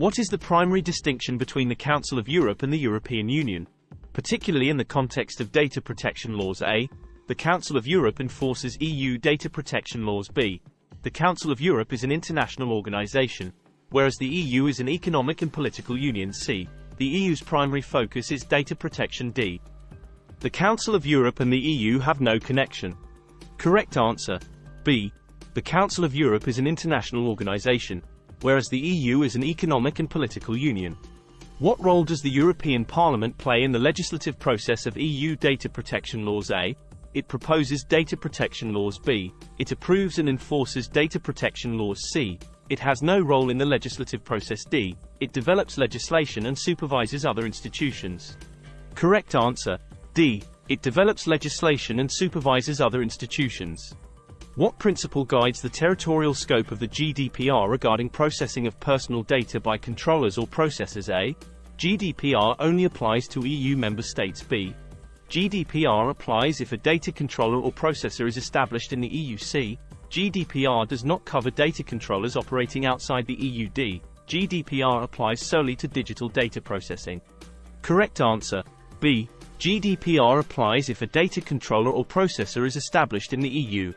What is the primary distinction between the Council of Europe and the European Union? Particularly in the context of data protection laws. A. The Council of Europe enforces EU data protection laws. B. The Council of Europe is an international organization, whereas the EU is an economic and political union. C. The EU's primary focus is data protection. D. The Council of Europe and the EU have no connection. Correct answer. B. The Council of Europe is an international organization, whereas the EU is an economic and political union. What role does the European Parliament play in the legislative process of EU data protection laws? A. It proposes data protection laws. B. It approves and enforces data protection laws. C. It has no role in the legislative process. D. It develops legislation and supervises other institutions. Correct answer. D. It develops legislation and supervises other institutions. What principle guides the territorial scope of the GDPR regarding processing of personal data by controllers or processors? A. GDPR only applies to EU member states. B. GDPR applies if a data controller or processor is established in the EU. C. GDPR does not cover data controllers operating outside the EU. D. GDPR applies solely to digital data processing. Correct answer. B. GDPR applies if a data controller or processor is established in the EU.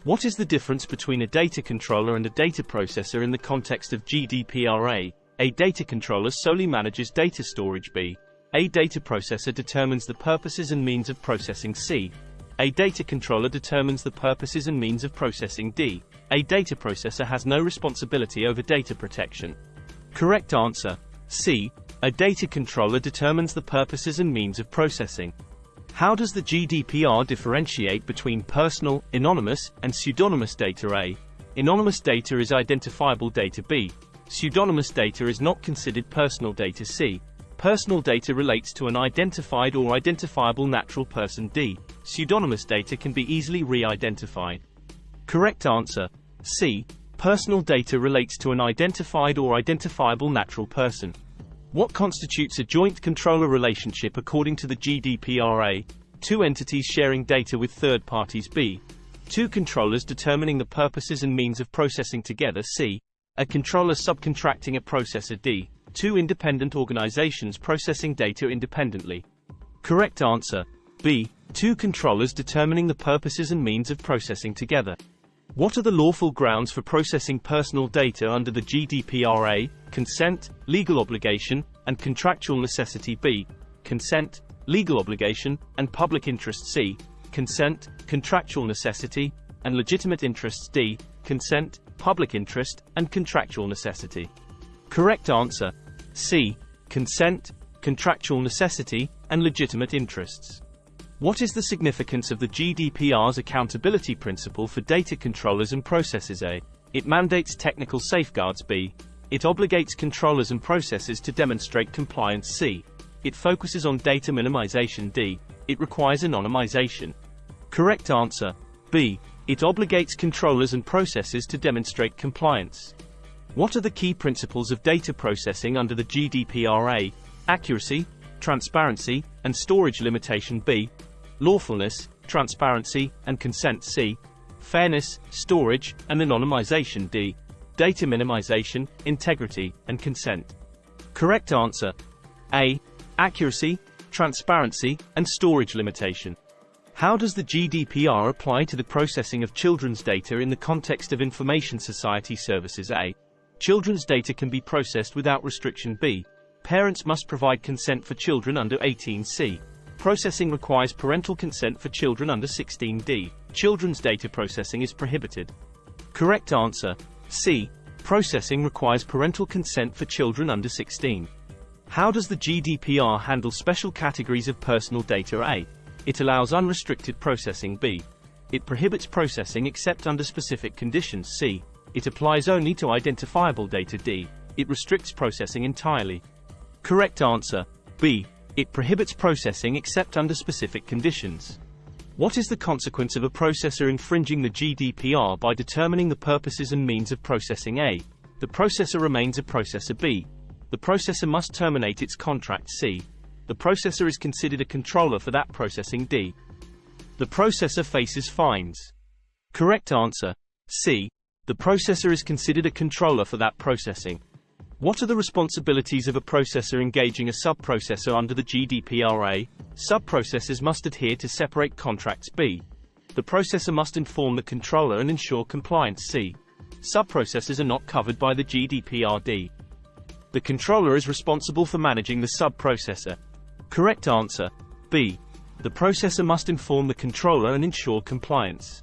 What is the difference between a data controller and a data processor in the context of GDPR? A data controller solely manages data storage. B. A data processor determines the purposes and means of processing. C. A data controller determines the purposes and means of processing. D. A data processor has no responsibility over data protection. Correct answer. C. A data controller determines the purposes and means of processing. How does the GDPR differentiate between personal, anonymous, and pseudonymous data? A. Anonymous data is identifiable data. B. Pseudonymous data is not considered personal data. C. Personal data relates to an identified or identifiable natural person. D. Pseudonymous data can be easily re-identified. Correct answer. C. Personal data relates to an identified or identifiable natural person. What constitutes a joint controller relationship according to the GDPR? A. Two entities sharing data with third parties. B. Two controllers determining the purposes and means of processing together. C. A controller subcontracting a processor. D. Two independent organizations processing data independently. Correct answer. B. Two controllers determining the purposes and means of processing together. What are the lawful grounds for processing personal data under the GDPR? A. Consent, legal obligation, and contractual necessity. B. Consent, legal obligation, and public interest. C. Consent, contractual necessity, and legitimate interests. D. Consent, public interest, and contractual necessity. Correct answer. C. Consent, contractual necessity, and legitimate interests. What is the significance of the GDPR's accountability principle for data controllers and processors? A. It mandates technical safeguards. B. It obligates controllers and processors to demonstrate compliance. C. It focuses on data minimization. D. It requires anonymization. Correct answer. B. It obligates controllers and processors to demonstrate compliance. What are the key principles of data processing under the GDPR? A. Accuracy, transparency, and storage limitation. B. Lawfulness, transparency, and consent. C. Fairness, storage, and anonymization. D. Data minimization, integrity, and consent. Correct answer. A. Accuracy, transparency, and storage limitation. How does the GDPR apply to the processing of children's data in the context of information society services? A. Children's data can be processed without restriction. B. Parents must provide consent for children under 18. C. Processing requires parental consent for children under 16. D. Children's data processing is prohibited. Correct answer. C. Processing requires parental consent for children under 16. How does the GDPR handle special categories of personal data? A. It allows unrestricted processing. B. It prohibits processing except under specific conditions. C. It applies only to identifiable data. D. It restricts processing entirely. Correct answer. B. It prohibits processing except under specific conditions. What is the consequence of a processor infringing the GDPR by determining the purposes and means of processing? A. The processor remains a processor. B. The processor must terminate its contract. C. The processor is considered a controller for that processing. D. The processor faces fines. Correct answer. C. The processor is considered a controller for that processing. What are the responsibilities of a processor engaging a sub-processor under the GDPR? A. Sub-processors must adhere to separate contracts. B. The processor must inform the controller and ensure compliance. C. Sub-processors are not covered by the GDPR. D. The controller is responsible for managing the sub-processor. Correct answer. B. The processor must inform the controller and ensure compliance.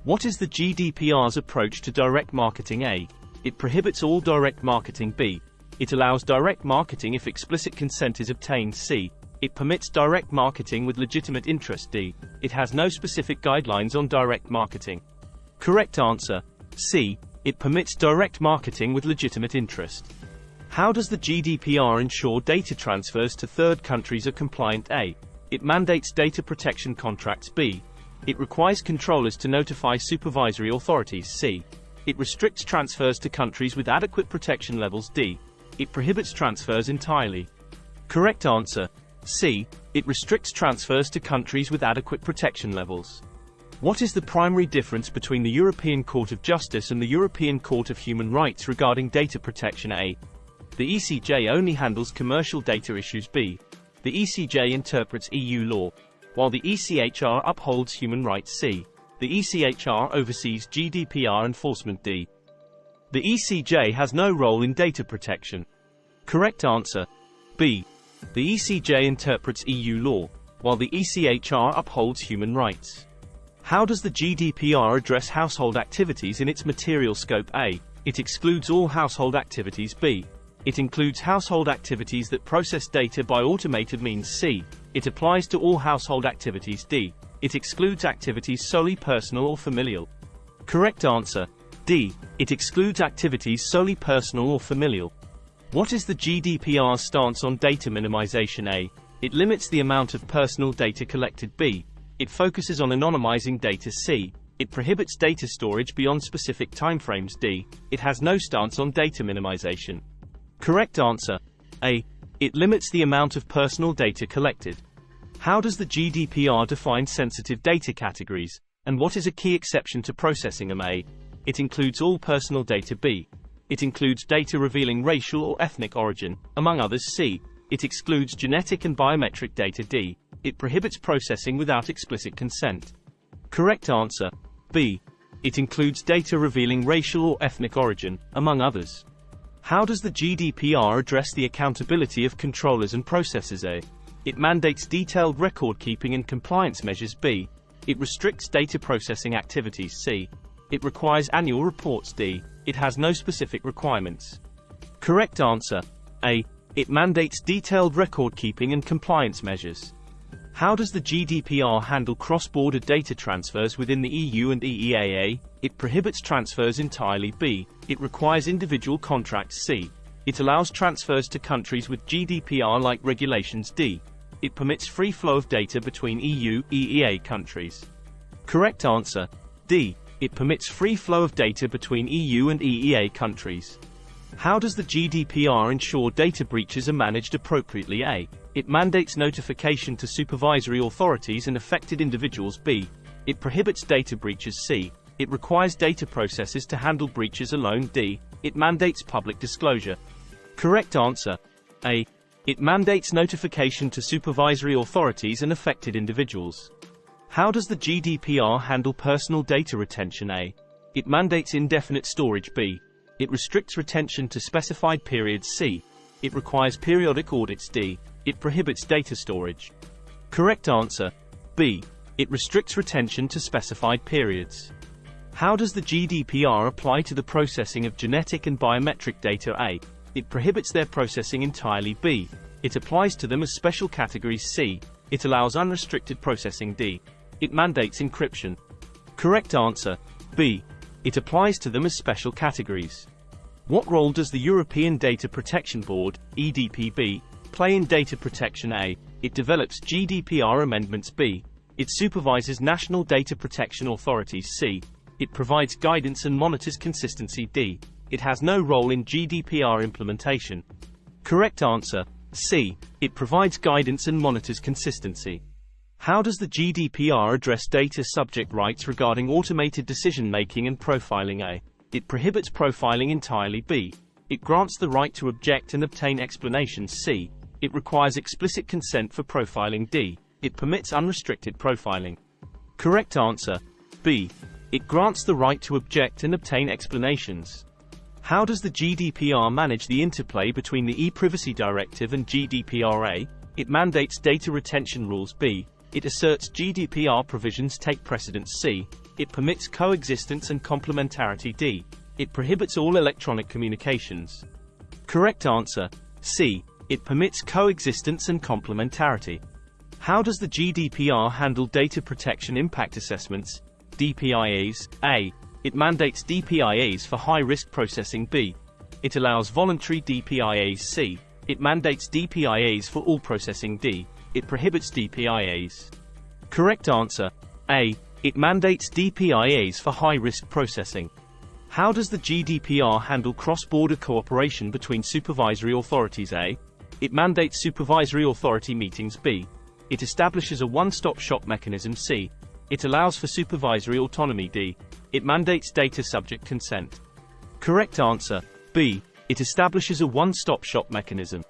What is the GDPR's approach to direct marketing? A. It prohibits all direct marketing. B. It allows direct marketing if explicit consent is obtained. C. It permits direct marketing with legitimate interest. D. It has no specific guidelines on direct marketing. Correct answer. C. It permits direct marketing with legitimate interest. How does the GDPR ensure data transfers to third countries are compliant? A. It mandates data protection contracts. B. It requires controllers to notify supervisory authorities. C. It restricts transfers to countries with adequate protection levels. D. It prohibits transfers entirely. Correct answer. C. It restricts transfers to countries with adequate protection levels. What is the primary difference between the European Court of Justice and the European Court of Human Rights regarding data protection? A. The ECJ only handles commercial data issues. B. The ECJ interprets EU law, while the ECHR upholds human rights. C. The ECHR oversees GDPR enforcement. D. The ECJ has no role in data protection. Correct answer. B. The ECJ interprets EU law, while the ECHR upholds human rights. How does the GDPR address household activities in its material scope? A. It excludes all household activities. B. It includes household activities that process data by automated means. C. It applies to all household activities. D. It excludes activities solely personal or familial. Correct answer. D. It excludes activities solely personal or familial. What is the GDPR's stance on data minimization? A. It limits the amount of personal data collected. B. It focuses on anonymizing data. C. It prohibits data storage beyond specific timeframes. D. It has no stance on data minimization. Correct answer. A. It limits the amount of personal data collected. How does the GDPR define sensitive data categories, and what is a key exception to processing them? A. It includes all personal data. B. It includes data revealing racial or ethnic origin, among others. C. It excludes genetic and biometric data. D. It prohibits processing without explicit consent. Correct answer. B. It includes data revealing racial or ethnic origin, among others. How does the GDPR address the accountability of controllers and processors? A. It mandates detailed record-keeping and compliance measures. B. It restricts data processing activities. C. It requires annual reports. D. It has no specific requirements. Correct answer. A. It mandates detailed record-keeping and compliance measures. How does the GDPR handle cross-border data transfers within the EU and EEA? It prohibits transfers entirely. B. It requires individual contracts. C. It allows transfers to countries with GDPR-like regulations. D. It permits free flow of data between EU, EEA countries. Correct answer. D. It permits free flow of data between EU and EEA countries. How does the GDPR ensure data breaches are managed appropriately? A. It mandates notification to supervisory authorities and affected individuals. B. It prohibits data breaches. C. It requires data processors to handle breaches alone. D. It mandates public disclosure. Correct answer. A. It mandates notification to supervisory authorities and affected individuals. How does the GDPR handle personal data retention? A. It mandates indefinite storage. B. It restricts retention to specified periods. C. It requires periodic audits. D. It prohibits data storage. Correct answer. B. It restricts retention to specified periods. How does the GDPR apply to the processing of genetic and biometric data? A. It prohibits their processing entirely. B. It applies to them as special categories. C. It allows unrestricted processing. D. It mandates encryption. Correct answer. B. It applies to them as special categories. What role does the European Data Protection Board, EDPB, play in data protection? A. It develops GDPR amendments. B. It supervises national data protection authorities. C. It provides guidance and monitors consistency. D. It has no role in GDPR implementation. Correct answer. C. It provides guidance and monitors consistency. How does the GDPR address data subject rights regarding automated decision-making and profiling? A. It prohibits profiling entirely. B. It grants the right to object and obtain explanations. C. It requires explicit consent for profiling. D. It permits unrestricted profiling. Correct answer. B. It grants the right to object and obtain explanations. How does the GDPR manage the interplay between the e-privacy directive and GDPR? A. It mandates data retention rules. B. It asserts GDPR provisions take precedence. C. It permits coexistence and complementarity. D. It prohibits all electronic communications. Correct answer. C. It permits coexistence and complementarity. How does the GDPR handle data protection impact assessments, DPIAs? A. It mandates DPIAs for high-risk processing. B. It allows voluntary DPIAs. C. It mandates DPIAs for all processing. D. It prohibits DPIAs. Correct answer. A. It mandates DPIAs for high-risk processing. How does the GDPR handle cross-border cooperation between supervisory authorities? A. It mandates supervisory authority meetings. B. It establishes a one-stop shop mechanism. C. It allows for supervisory autonomy. D. It mandates data subject consent. Correct answer. B. It establishes a one-stop shop mechanism.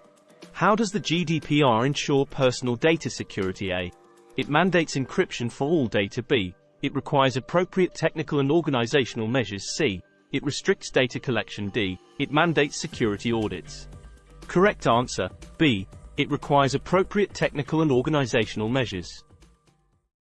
How does the GDPR ensure personal data security? A. It mandates encryption for all data. B. It requires appropriate technical and organizational measures. C. It restricts data collection. D. It mandates security audits. Correct answer. B. It requires appropriate technical and organizational measures.